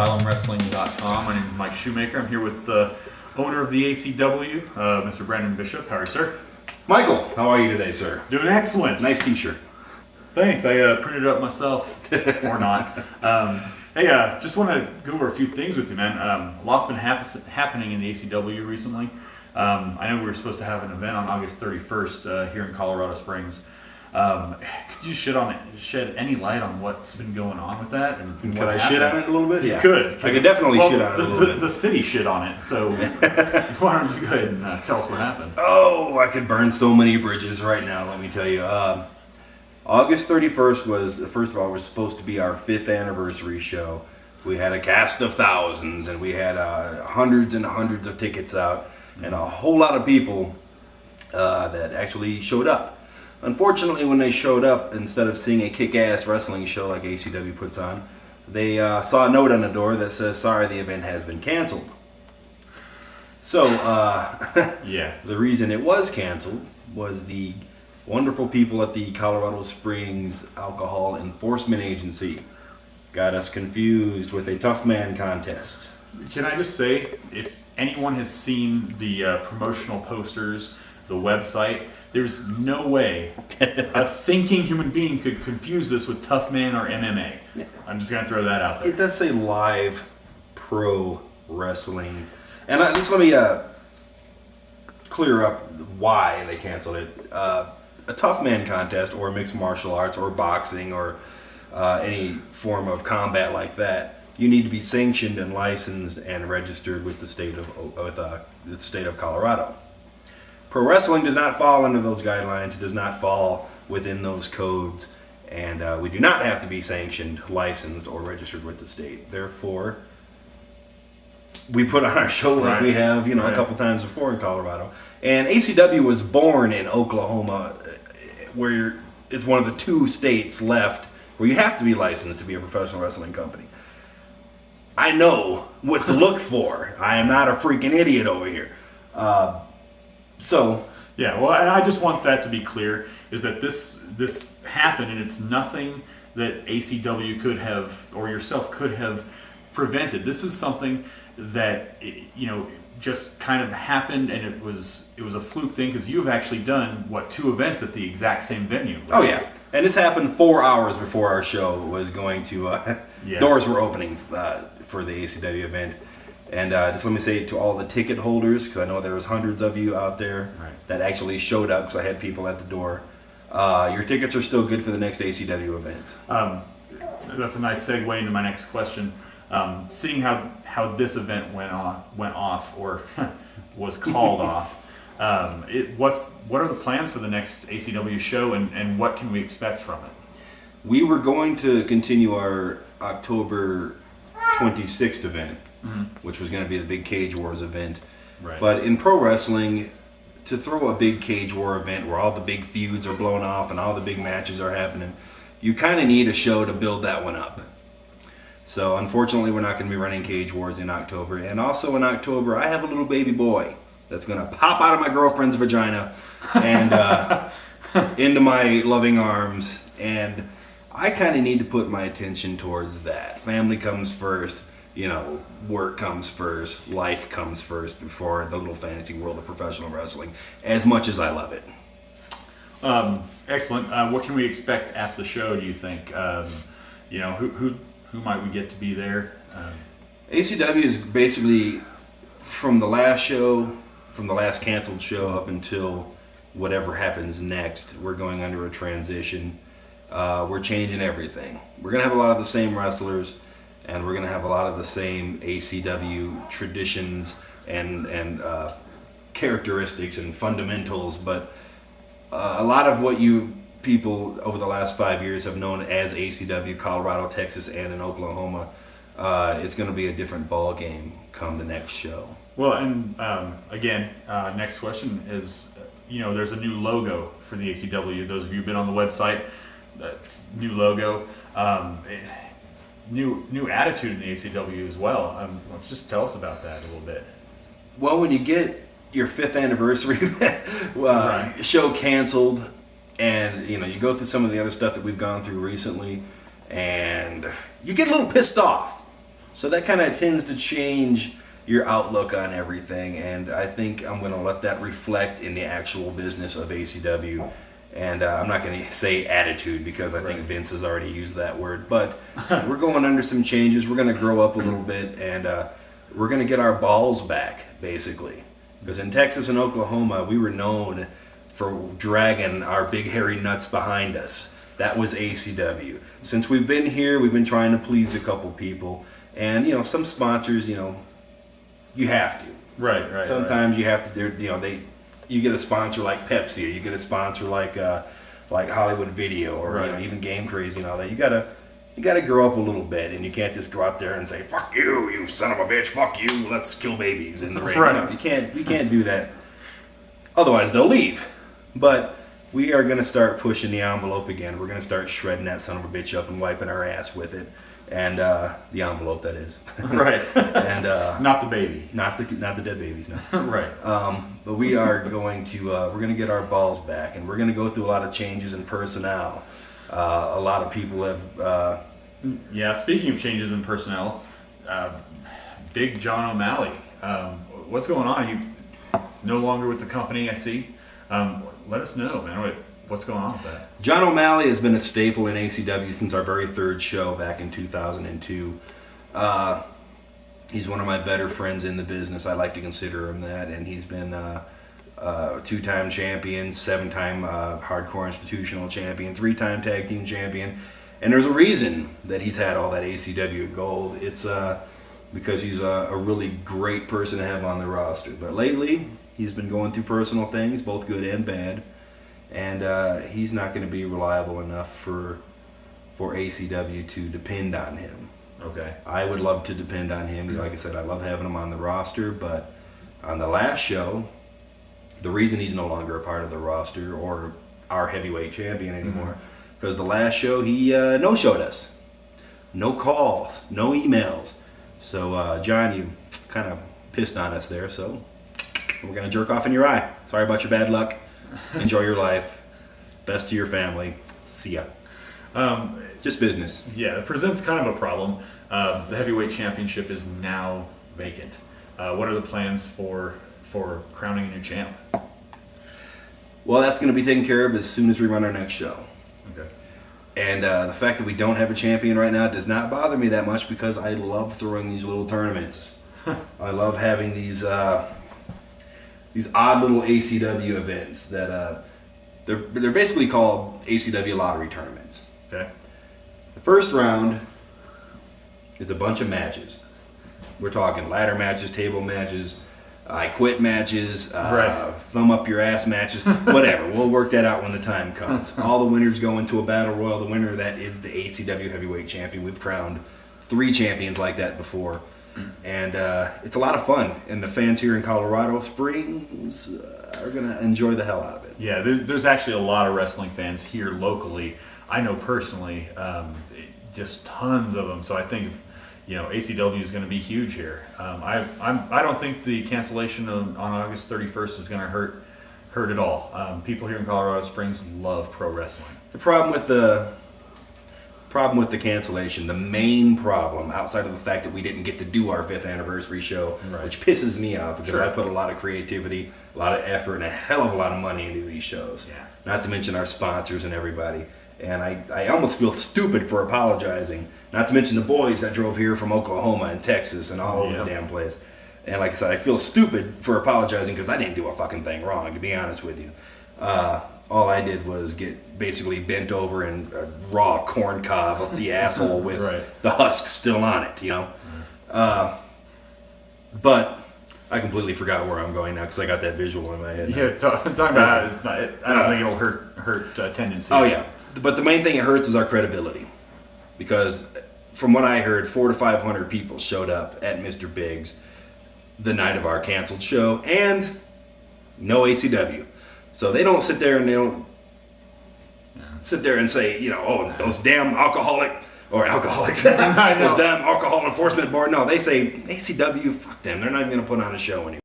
AsylumWrestling.com. My name is Mike Shoemaker. I'm here with the owner of the ACW, Mr. Brandon Bishop. How are you, sir? Michael, how are you today, sir? Doing excellent. Nice t-shirt. Thanks. I printed it up myself, or not. Hey, just want to go over a few things with you, man. A lot's been happening in the ACW recently. I know we were supposed to have an event on August 31st here in Colorado Springs. Could you shed any light on what's been going on with that? And could I shit on it a little bit? You could. I could definitely shit on it a little bit. The city shit on it, so why don't you go ahead and tell us what happened? Oh, I could burn so many bridges right now, let me tell you. August 31st was supposed to be our 5th anniversary show. We had a cast of thousands, and we had hundreds and hundreds of tickets out, and a whole lot of people that actually showed up. Unfortunately, when they showed up, instead of seeing a kick-ass wrestling show like ACW puts on, they saw a note on the door that says, "Sorry, the event has been canceled." So, yeah, the reason it was canceled was the wonderful people at the Colorado Springs Alcohol Enforcement Agency got us confused with a Tough Man contest. Can I just say, if anyone has seen the promotional posters, the website, there's no way a thinking human being could confuse this with Tough Man or MMA. Yeah. I'm just going to throw that out there. It does say Live Pro Wrestling. And just let me clear up why they canceled it. A Tough Man contest, or mixed martial arts, or boxing, or any form of combat like that, you need to be sanctioned and licensed and registered with the state of Colorado. Pro wrestling does not fall under those guidelines. It does not fall within those codes, and we do not have to be sanctioned, licensed, or registered with the state. Therefore, we put on our show like we have, a couple times before in Colorado. And ACW was born in Oklahoma, where it's one of the 2 states left where you have to be licensed to be a professional wrestling company. I know what to look for. I am not a freaking idiot over here. Yeah, well, I just want that to be clear, is that this happened, and it's nothing that ACW could have, or yourself could have prevented. This is something that, just kind of happened, and it was a fluke thing, because you've actually done, 2 events at the exact same venue. Right? Oh, yeah. And this happened 4 hours before our show was going to, doors were opening for the ACW event. And just let me say to all the ticket holders, because I know there was hundreds of you out there that actually showed up, because I had people at the door. Your tickets are still good for the next ACW event. That's a nice segue into my next question. Seeing how this event went off, or was called off, what are the plans for the next ACW show, and what can we expect from it? We were going to continue our October 26th event, which was going to be the big Cage Wars event. Right. But in pro wrestling, to throw a big Cage War event where all the big feuds are blown off and all the big matches are happening, you kind of need a show to build that one up. So unfortunately, we're not going to be running Cage Wars in October. And also in October, I have a little baby boy that's going to pop out of my girlfriend's vagina and into my loving arms. And I kind of need to put my attention towards that. Family comes first. Work comes first, life comes first before the little fantasy world of professional wrestling, as much as I love it. Excellent. What can we expect at the show, do you think? Who might we get to be there? ACW is basically, from the last canceled show up until whatever happens next, we're going under a transition. We're changing everything. We're going to have a lot of the same wrestlers, and we're going to have a lot of the same ACW traditions and characteristics and fundamentals, but a lot of what you people over the last 5 years have known as ACW, Colorado, Texas, and in Oklahoma, it's going to be a different ball game come the next show. Well, and again, next question is, there's a new logo for the ACW. Those of you who've been on the website, new logo. New attitude in the ACW as well. Just tell us about that a little bit. Well, when you get your 5th anniversary show canceled, and you go through some of the other stuff that we've gone through recently, and you get a little pissed off. So that kind of tends to change your outlook on everything, and I think I'm going to let that reflect in the actual business of ACW. And I'm not going to say attitude because I think Vince has already used that word, but we're going under some changes. We're going to grow up a little bit, and we're going to get our balls back, basically. Because in Texas and Oklahoma, we were known for dragging our big hairy nuts behind us. That was ACW. Since we've been here, we've been trying to please a couple people. And, you know, some sponsors, you know, you have to. Right. Sometimes you have to, you know, you get a sponsor like Pepsi, or you get a sponsor like Hollywood Video, or you know, even Game Crazy and all that. You gotta grow up a little bit, and you can't just go out there and say, "Fuck you, you son of a bitch! Fuck you! Let's kill babies in the ring." Right. You know, we can't do that. Otherwise, they'll leave. But we are gonna start pushing the envelope again. We're gonna start shredding that son of a bitch up and wiping our ass with it, and the envelope, that is. Right. And not the baby. not the dead babies, no. Right. But we are going to we're going to get our balls back, and we're going to go through a lot of changes in personnel. A lot of people have Yeah, speaking of changes in personnel, Big John O'Malley. What's going on? You no longer with the company, I see. Let us know, man. What's going on with that? John O'Malley has been a staple in ACW since our very third show back in 2002. He's one of my better friends in the business. I like to consider him that, and he's been two-time champion, 7-time hardcore institutional champion, 3-time tag team champion. And there's a reason that he's had all that ACW gold. It's because he's a really great person to have on the roster. But lately, he's been going through personal things, both good and bad. And he's not going to be reliable enough for ACW to depend on him. Okay. I would love to depend on him. Like I said, I love having him on the roster, but on the last show, the reason he's no longer a part of the roster or our heavyweight champion anymore, because the last show he no-showed us. No calls, no emails. So, John, you kind of pissed on us there, so we're going to jerk off in your eye. Sorry about your bad luck. Enjoy your life. Best to your family. See ya. Just business. Yeah, it presents kind of a problem. The heavyweight championship is now vacant. What are the plans for crowning a new champ? Well, that's going to be taken care of as soon as we run our next show. Okay. And the fact that we don't have a champion right now does not bother me that much because I love throwing these little tournaments. I love having these odd little ACW events that they're basically called ACW lottery tournaments. Okay. The first round is a bunch of matches. We're talking ladder matches, table matches, I quit matches, thumb up your ass matches, whatever. We'll work that out when the time comes. All the winners go into a battle royal. The winner of that is the ACW heavyweight champion. We've crowned 3 champions like that before. And it's a lot of fun. And the fans here in Colorado Springs are going to enjoy the hell out of it. Yeah, there's actually a lot of wrestling fans here locally. I know personally, just tons of them. So I think, ACW is going to be huge here. I don't think the cancellation on August 31st is going to hurt at all. People here in Colorado Springs love pro wrestling. The problem with the cancellation, the main problem, outside of the fact that we didn't get to do our 5th anniversary show, which pisses me off because I put a lot of creativity, a lot of effort, and a hell of a lot of money into these shows. Yeah. Not to mention our sponsors and everybody. And I almost feel stupid for apologizing. Not to mention the boys that drove here from Oklahoma and Texas and all over the damn place. And like I said, I feel stupid for apologizing because I didn't do a fucking thing wrong, to be honest with you. All I did was get basically bent over in a raw corn cob up the asshole with the husk still on it, But I completely forgot where I'm going now because I got that visual in my head. Yeah, talking about it, I don't think it'll hurt attendance. Oh, yeah. But the main thing it hurts is our credibility. Because from what I heard, 400 to 500 people showed up at Mr. Biggs the night of our canceled show, and no ACW. So they don't sit there and say, those damn alcoholics, those damn alcohol enforcement board. No, they say ACW, fuck them. They're not even going to put on a show anymore.